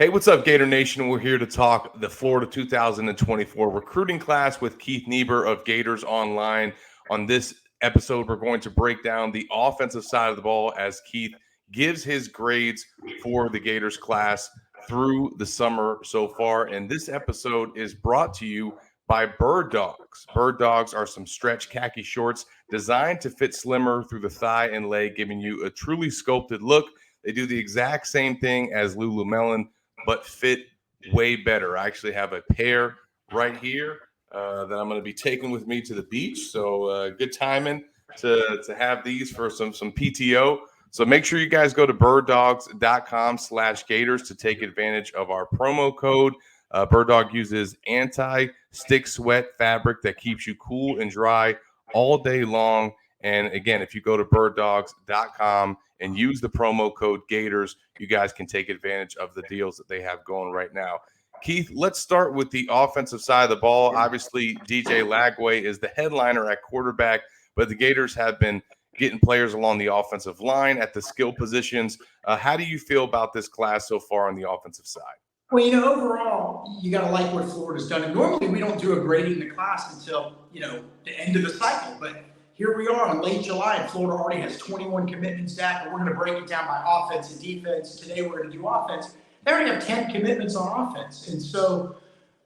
Hey, what's up, Gator Nation? We're here to talk the Florida 2024 recruiting class with Keith Niebuhr of Gators Online. On this episode, we're going to break down the offensive side of the ball as Keith gives his grades for the Gators class through the summer so far. And this episode is brought to you by Bird Dogs. Bird Dogs are some stretch khaki shorts designed to fit slimmer through the thigh and leg, giving you a truly sculpted look. They do the exact same thing as Lululemon, but fit way better. I actually have a pair right here that I'm going to be taking with me to the beach. So good timing to have these for some PTO. So make sure you guys go to birddogs.com/Gators to take advantage of our promo code. Bird Dog uses anti-stick sweat fabric that keeps you cool and dry all day long. And again, if you go to birddogs.com and use the promo code Gators, you guys can take advantage of the deals that they have going right now. Keith, let's start with the offensive side of the ball. Obviously, DJ Lagway is the headliner at quarterback, but the Gators have been getting players along the offensive line at the skill positions. How do you feel about this class so far on the offensive side? Well, overall, you got to like what Florida's done. And normally we don't do a grading the class until, the end of the cycle. But here we are in late July, and Florida already has 21 commitments back, and we're going to break it down by offense and defense. Today we're going to do offense. They already have 10 commitments on offense. And so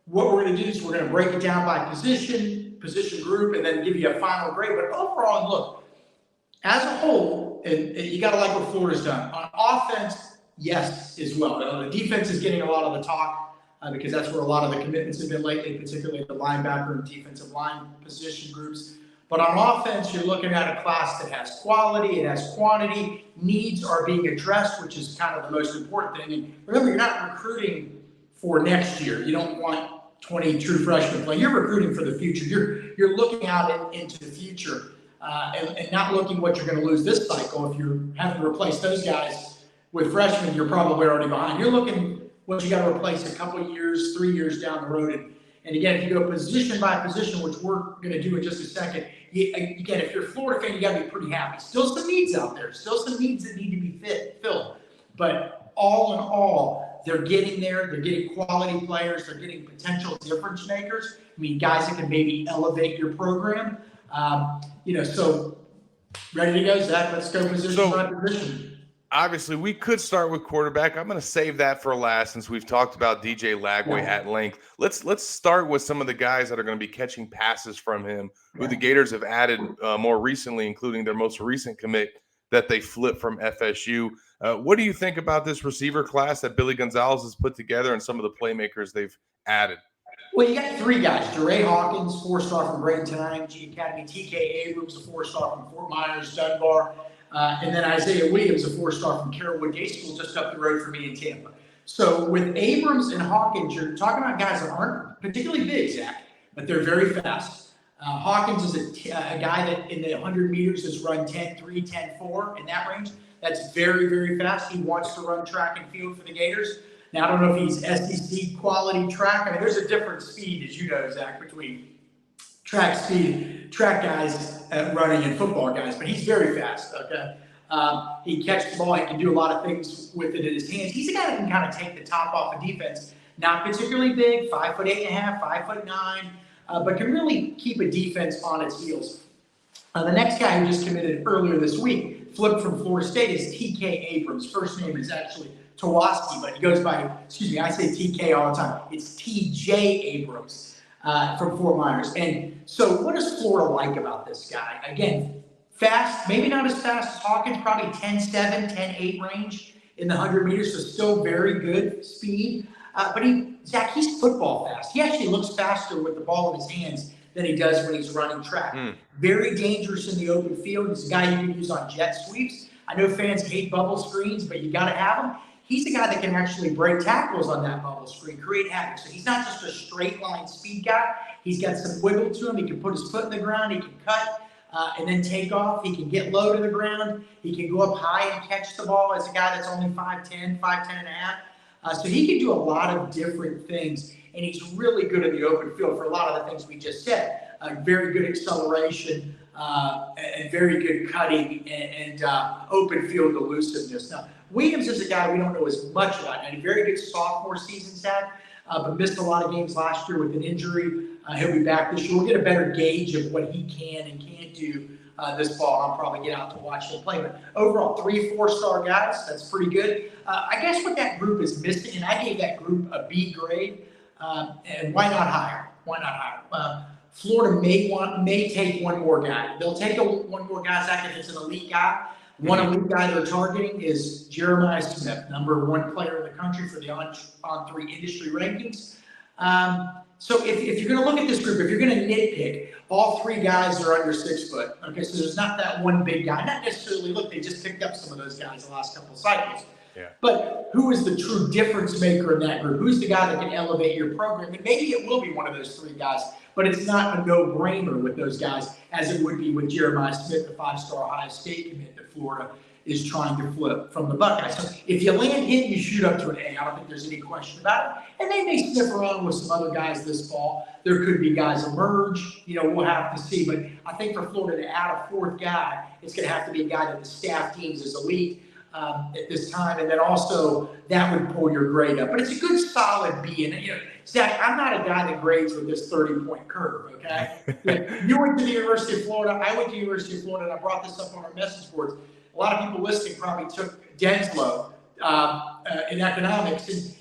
what we're going to do is we're going to break it down by position group, and then give you a final grade. But overall, look, as a whole, and you got to like what Florida's done. On offense, yes, as well. The defense is getting a lot of the talk because that's where a lot of the commitments have been lately, particularly the linebacker and defensive line position groups. But on offense, you're looking at a class that has quality, it has quantity, needs are being addressed, which is kind of the most important thing. And remember, you're not recruiting for next year. You don't want 20 true freshmen play. You're recruiting for the future. You're looking out into the future and not looking what you're going to lose this cycle. If you're having to replace those guys with freshmen, you're probably already behind. You're looking what you got to replace a couple of years, 3 years down the road. And again, if you go position by position, which we're going to do in just a second, again, if you're a Florida fan, you got to be pretty happy. Still some needs out there. Still some needs that need to be filled. But all in all, they're getting there. They're getting quality players. They're getting potential difference makers. I mean, guys that can maybe elevate your program. So ready to go, Zach? Let's go position by position. Obviously, we could start with quarterback. I'm going to save that for last since we've talked about DJ Lagway at length. Let's start with some of the guys that are going to be catching passes from him, who the Gators have added more recently, including their most recent commit that they flipped from FSU. What do you think about this receiver class that Billy Gonzalez has put together and some of the playmakers they've added? Well, you got three guys. DeRay Hawkins, 4-star from Bradenton IMG Academy. TK Abrams, a 4-star from Fort Myers, Dunbar. And then Isaiah Williams, a 4-star from Carrollwood Day School, just up the road from me in Tampa. So with Abrams and Hawkins, you're talking about guys that aren't particularly big, Zach, but they're very fast. Hawkins is a guy that in the 100 meters has run 10.3, 10.4 in that range. That's very, very fast. He wants to run track and field for the Gators. Now, I don't know if he's SEC quality track. I mean, there's a different speed, as you know, Zach, between track guys running and football guys, but he's very fast, okay? He catches the ball. He can do a lot of things with it in his hands. He's a guy that can kind of take the top off of defense. Not particularly big, 5'8.5", 5'9", but can really keep a defense on its heels. The next guy who just committed earlier this week, flipped from Florida State, is TK Abrams. First name is actually Tawaski, but he goes by, I say TK all the time. It's TJ Abrams from Fort Myers. And so what does Florida like about this guy? Again, fast, maybe not as fast as Hawkins, probably 10.7, 10.8 range in the 100 meters, so still very good speed. But he's football fast. He actually looks faster with the ball in his hands than he does when he's running track. Very dangerous in the open field. He's a guy you can use on jet sweeps. I know fans hate bubble screens, but you got to have them. He's a guy that can actually break tackles on that bubble screen, create havoc. So he's not just a straight line speed guy. He's got some wiggle to him. He can put his foot in the ground. He can cut and then take off. He can get low to the ground. He can go up high and catch the ball as a guy that's only 5'10", 5'10 and a half. So he can do a lot of different things, and he's really good in the open field for a lot of the things we just said. Very good acceleration and very good cutting and open field elusiveness. Now, Williams is a guy we don't know as much about. And a very good sophomore season, Zach, but missed a lot of games last year with an injury. He'll be back this year. We'll get a better gauge of what he can and can't do this fall. I'll probably get out to watch him play. But overall, 3 4-star guys. That's pretty good. I guess what that group is missing, and I gave that group a B grade, and why not higher? Why not higher? Florida may take one more guy. They'll take one more guy, Zach, if it's an elite guy. One elite guy they're targeting is Jeremiah Smith, #1 player in the country for the on-3 industry rankings. So if you're going to look at this group, if you're going to nitpick, all 3 guys are under 6 foot. Okay, so there's not that one big guy. Not necessarily, look, they just picked up some of those guys the last couple of cycles. Yeah. But who is the true difference maker in that group? Who's the guy that can elevate your program? And maybe it will be one of those 3 guys, but it's not a no-brainer with those guys as it would be with Jeremiah Smith, the 5-star Ohio State commit that Florida is trying to flip from the Buckeyes. So if you land him, you shoot up to an A. I don't think there's any question about it. And they may sniff around with some other guys this fall. There could be guys emerge. We'll have to see. But I think for Florida to add a 4th guy, it's going to have to be a guy that the staff deems as elite at this time. And then also that would pull your grade up. But it's a good solid B. And, Zach, I'm not a guy that grades with this 30-point curve, okay? You went to the University of Florida. I went to the University of Florida, and I brought this up on our message boards. A lot of people listening probably took Denslow in economics. And,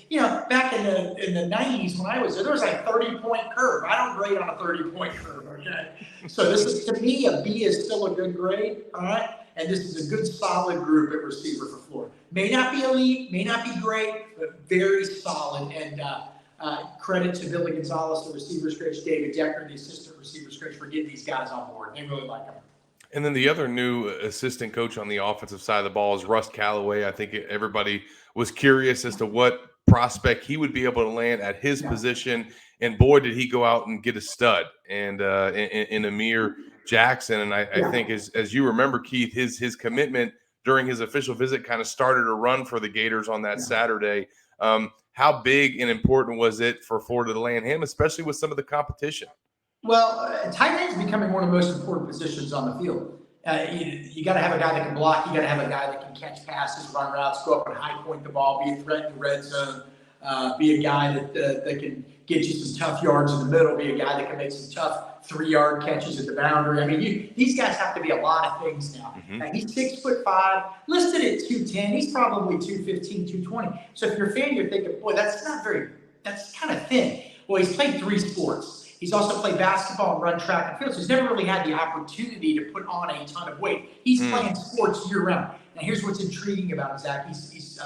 back in the 90s when I was there was like a 30-point curve. I don't grade on a 30-point curve, okay? So this is, to me, a B is still a good grade, all right? And this is a good, solid group at receiver for Florida. May not be elite, may not be great, but very solid. And credit to Billy Gonzalez, the receivers coach, David Decker, the assistant receivers coach, for getting these guys on board. They really like them. And then the other new assistant coach on the offensive side of the ball is Russ Callaway. I think everybody was curious as to what prospect he would be able to land at his position. And boy, did he go out and get a stud and in Amir Jackson. And I think as you remember, Keith, his commitment during his official visit kind of started a run for the Gators on that Saturday. How big and important was it for Florida to land him, especially with some of the competition? Well, tight end is becoming one of the most important positions on the field. You got to have a guy that can block. You got to have a guy that can catch passes, run routes, go up and high point the ball, be a threat in the red zone, be a guy that can get you some tough yards in the middle, be a guy that can make some tough 3-yard catches at the boundary. I mean, these guys have to be a lot of things now. He's 6'5", listed at 210. He's probably 215, 220. So if you're a fan, you're thinking, boy, that's kind of thin. Well, he's played 3 sports. He's also played basketball and run track and field, so he's never really had the opportunity to put on a ton of weight. He's playing sports year-round. Now, here's what's intriguing about him, Zach. He's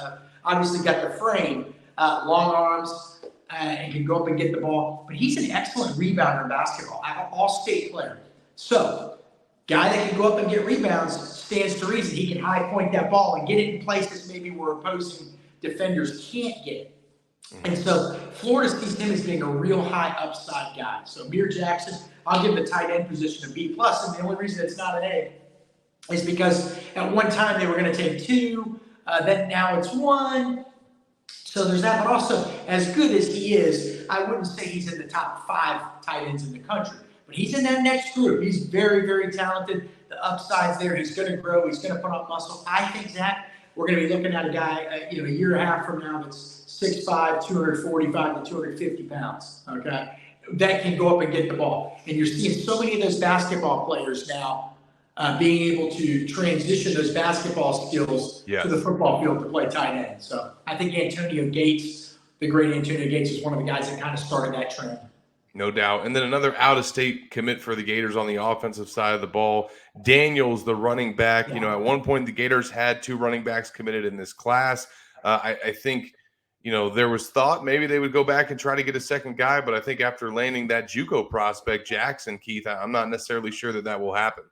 obviously got the frame, long arms, and can go up and get the ball. But he's an excellent rebounder in basketball, all-state player. So, guy that can go up and get rebounds stands to reason. He can high-point that ball and get it in places maybe where opposing defenders can't get it. And so Florida sees him as being a real high upside guy. So Amir Jackson, I'll give the tight end position a B+. And the only reason it's not an A is because at one time they were going to take 2, then now it's 1. So there's that. But also, as good as he is, I wouldn't say he's in the top 5 tight ends in the country. But he's in that next group. He's very, very talented. The upside's there. He's going to grow. He's going to put on muscle. I think, Zach, we're going to be looking at a guy, a year and a half from now that's 6'5", 245 to 250 pounds, okay, that can go up and get the ball. And you're seeing so many of those basketball players now being able to transition those basketball skills to the football field to play tight end. So I think Antonio Gates, the great Antonio Gates, is one of the guys that kind of started that trend. No doubt. And then another out-of-state commit for the Gators on the offensive side of the ball. Daniels, the running back. At one point the Gators had 2 running backs committed in this class. I think – there was thought maybe they would go back and try to get a second guy, but I think after landing that JUCO prospect, Jackson, Keith, I'm not necessarily sure that will happen.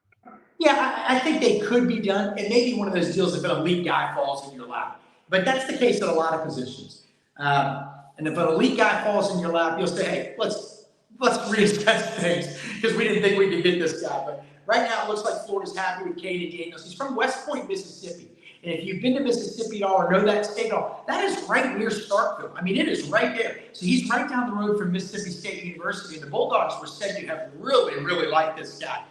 Yeah, I think they could be done. It may be one of those deals if an elite guy falls in your lap. But that's the case at a lot of positions. And if an elite guy falls in your lap, you'll say, hey, let's reassess things because we didn't think we could get this guy. But right now it looks like Florida's happy with Caden Daniels. He's from West Point, Mississippi. And if you've been to Mississippi at all or know that state at all, that is right near Starkville. I mean, it is right there. So he's right down the road from Mississippi State University. And the Bulldogs were said to have really, really liked this guy.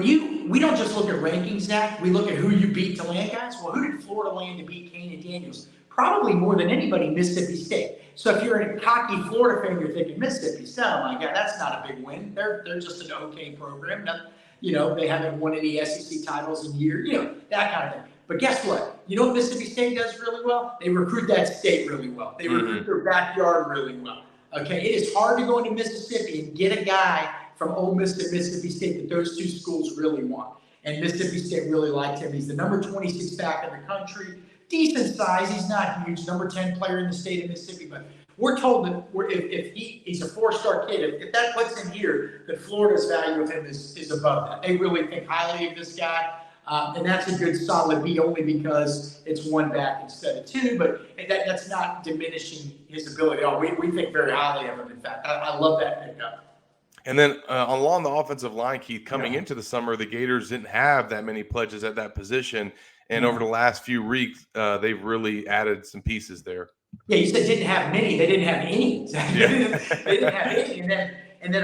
we don't just look at rankings, Zach. We look at who you beat to land guys. Well, who did Florida land to beat Kane and Daniels? Probably more than anybody, Mississippi State. So if you're a cocky Florida fan, you're thinking Mississippi State. Oh my God, that's not a big win. They're just an okay program. They haven't won any SEC titles in years. That kind of thing. But guess what? You know what Mississippi State does really well? They recruit that state really well. They recruit their backyard really well. Okay, it is hard to go into Mississippi and get a guy from Ole Miss to Mississippi State that those two schools really want. And Mississippi State really liked him. He's the number 26 back in the country. Decent size. He's not huge. Number 10 player in the state of Mississippi. But we're told that if he's a four-star kid, if that puts him here, that Florida's value of him is above that. They really think highly of this guy. And that's a good solid B only because it's one back instead of two. But that's not diminishing his ability. Oh, we think very highly of him, in fact. I love that pickup. And then along the offensive line, Keith, coming into the summer, the Gators didn't have that many pledges at that position. And over the last few weeks, they've really added some pieces there. Yeah, you said didn't have many. They didn't have any. They didn't have any. And then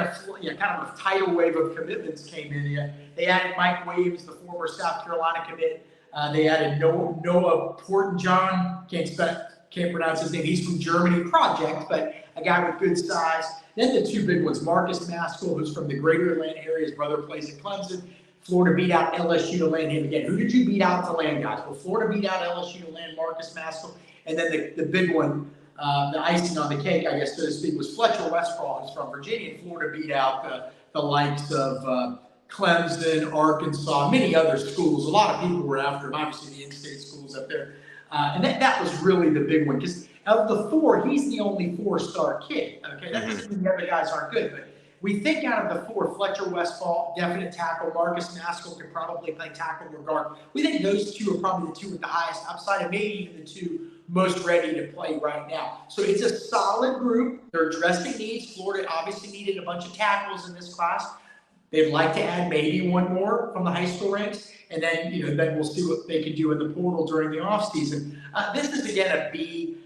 kind of a tidal wave of commitments came in. They added Mike Williams, the former South Carolina commit. They added Noah Porton-John. Can't pronounce his name. He's from Germany, project, but a guy with good size. Then the two big ones, Marcus Maskell, who's from the greater Atlanta area. His brother plays at Clemson. Florida beat out LSU to land him again. Who did you beat out to land, guys? Well, Florida beat out LSU to land Marcus Maskell. And then the big one, the icing on the cake, I guess, so to speak, was Fletcher Westphal, who's from Virginia. And Florida beat out the likes of Clemson, Arkansas, many other schools. A lot of people were after him, obviously the in-state schools up there. And that was really the big one. Because of the four, he's the only four-star kid. Okay, that doesn't mean the other guys aren't good. But we think out of the four, Fletcher Westphal, definite tackle. Marcus Maskell could probably play tackle or guard. We think those two are probably the two with the highest upside, and maybe even the two most ready to play right now. So it's a solid group. They're addressing needs. Florida obviously needed a bunch of tackles in this class. They'd like to add maybe one more from the high school ranks, and then then we'll see what they can do in the portal during the offseason. This is again a B.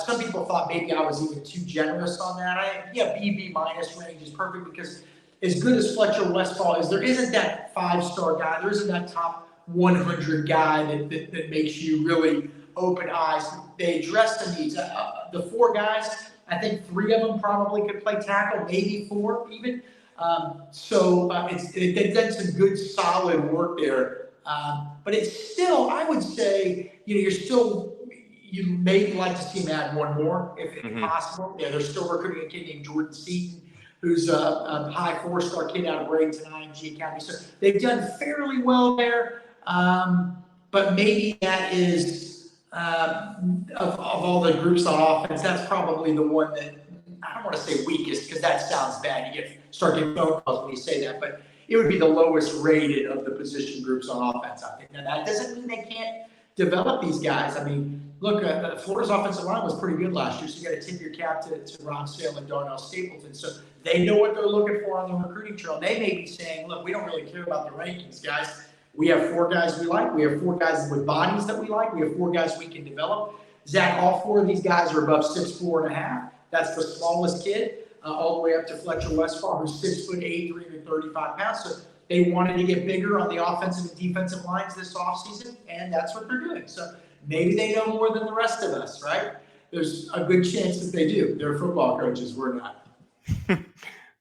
Some people thought maybe I was even too generous on that. B minus range is perfect because as good as Fletcher Westphal is, there isn't that five-star guy. There isn't that top 100 guy that makes you really open eyes. They address the needs. The four guys, I think three of them probably could play tackle, maybe four even. They've done some good, solid work there. But it's still, I would say, you may like to see him add one more if possible. Yeah, they're still recruiting a kid named Jordan Seaton, who's a high four-star kid out of Bradenton IMG Academy. So they've done fairly well there. But maybe that is, of all the groups on offense, that's probably the one that, I don't want to say weakest because that sounds bad. You start getting phone calls when you say that, but it would be the lowest rated of the position groups on offense, I think. Now, that doesn't mean they can't develop these guys. I mean, look, Florida's offensive line was pretty good last year, so you got to tip your cap to Rob Sale and Darnell Stapleton. So they know what they're looking for on the recruiting trail. They may be saying, look, we don't really care about the rankings, guys. We have four guys we like. We have four guys with bodies that we like. We have four guys we can develop. Zach, all four of these guys are above 6'4.5". That's the smallest kid, all the way up to Fletcher Westphal, who's 6'8", 335 pounds. So they wanted to get bigger on the offensive and defensive lines this offseason, and that's what they're doing. So maybe they know more than the rest of us, right? There's a good chance that they do. They're football coaches. We're not.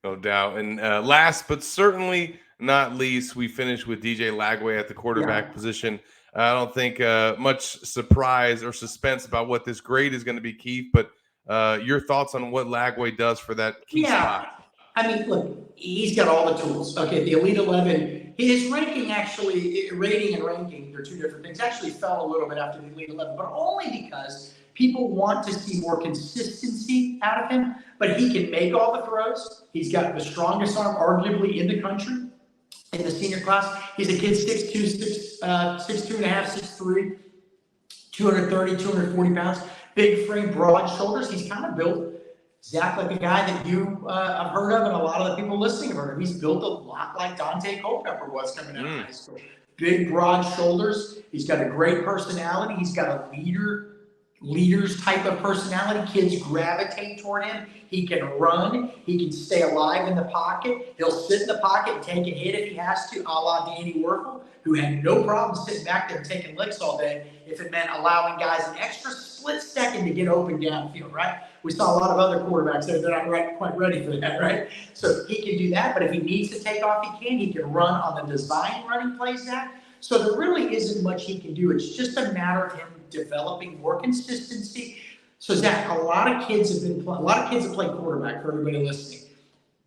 No doubt. And last but certainly not least, we finished with DJ Lagway at the quarterback position. I don't think much surprise or suspense about what this grade is going to be, Keith, but your thoughts on what Lagway does for that key spot? I mean, look, he's got all the tools. Okay, the Elite 11, his rating, they're two different things, actually fell a little bit after the Elite 11, but only because people want to see more consistency out of him. But he can make all the throws. He's got the strongest arm, arguably, in the country in the senior class. He's a kid 6'2", 6'2.5", 6'3", 230, 240 pounds. Big frame, broad shoulders. He's kind of built, Zach, like a guy that you have heard of, and a lot of the people listening have heard of. He's built a lot like Dante Culpepper was coming out of high school. Big, broad shoulders. He's got a great personality. He's got a leader leaders type of personality. Kids gravitate toward him. He can run. He can stay alive in the pocket. He'll sit in the pocket and take a hit if he has to, a la Danny Werfel, who had no problem sitting back there and taking licks all day if it meant allowing guys an extra split second to get open downfield, right? We saw a lot of other quarterbacks that they're not quite ready for that, right? So he can do that, but if he needs to take off, he can. He can run on the design running plays, Zach. So there really isn't much he can do. It's just a matter of him developing more consistency. So Zach, a lot of kids have played quarterback. For everybody listening,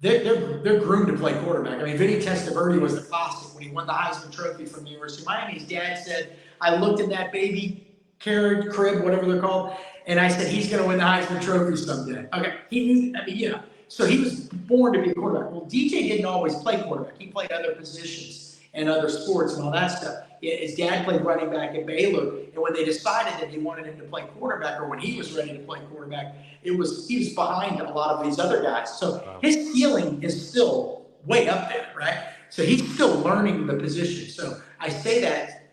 they're groomed to play quarterback. I mean, Vinny Testaverde was the classic when he won the Heisman Trophy from the University of Miami. His dad said, "I looked in that baby carriage crib, whatever they're called, and I said he's going to win the Heisman Trophy someday." Okay, he knew. I mean, yeah. So he was born to be a quarterback. Well, DJ didn't always play quarterback. He played other positions and other sports and all that stuff. His dad played running back at Baylor, and when they decided that they wanted him to play quarterback, or when he was ready to play quarterback, he was behind a lot of these other guys. So his ceiling is still way up there, right? So he's still learning the position. So I say that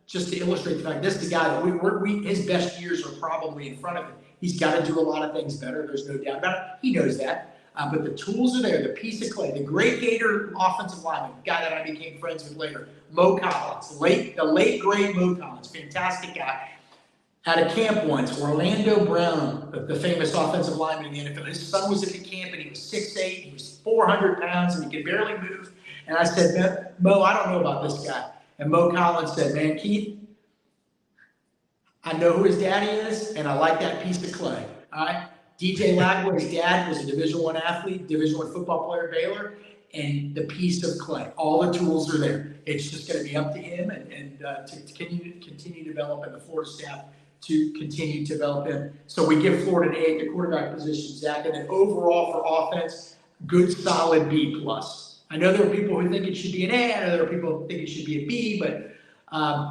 just to illustrate the fact this is the guy that his best years are probably in front of him. He's got to do a lot of things better. There's no doubt about it. He knows that. But the tools are there, the piece of clay, the great Gator offensive lineman, the guy that I became friends with later, Mo Collins, the late great Mo Collins, fantastic guy. Had a camp once, Orlando Brown, the famous offensive lineman in the NFL. His son was at the camp and he was 6'8", he was 400 pounds and he could barely move. And I said, Mo, I don't know about this guy. And Mo Collins said, "Man, Keith, I know who his daddy is and I like that piece of clay, all right? DJ Lagway, his dad was a Division I athlete, Division I football player at Baylor, and the piece of clay. All the tools are there. It's just going to be up to him and to continue to develop, and the Florida staff to continue to develop him. So we give Florida an A at the quarterback position, Zach, and then overall for offense, good solid B plus. I know there are people who think it should be an A. I know there are people who think it should be a B, but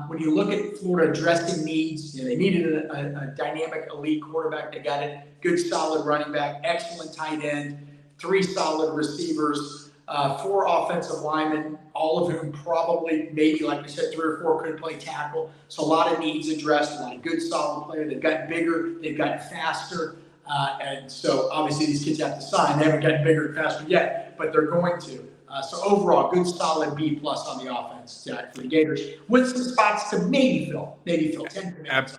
when you look at Florida addressing needs, they needed a dynamic elite quarterback. They got it. Good solid running back, excellent tight end, 3 solid receivers, 4 offensive linemen, all of whom probably, maybe like we said, 3 or 4 could play tackle. So a lot of needs addressed, a lot of good solid players. They've gotten bigger, they've gotten faster. And so obviously these kids have to sign. They haven't gotten bigger and faster yet, but they're going to. So overall, good solid B plus on the offense, Jack, for the Gators, with some spots to maybe fill 10 minutes.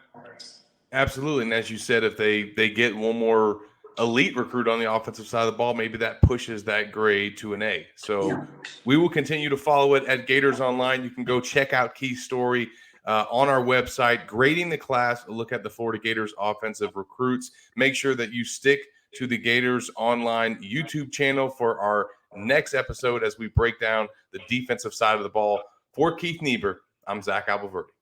Absolutely. And as you said, if they get one more elite recruit on the offensive side of the ball, maybe that pushes that grade to an A. So we will continue to follow it at Gators Online. You can go check out Keith's story on our website, Grading the Class. Look at the Florida Gators offensive recruits. Make sure that you stick to the Gators Online YouTube channel for our next episode as we break down the defensive side of the ball. For Keith Niebuhr, I'm Zach Albuquerque.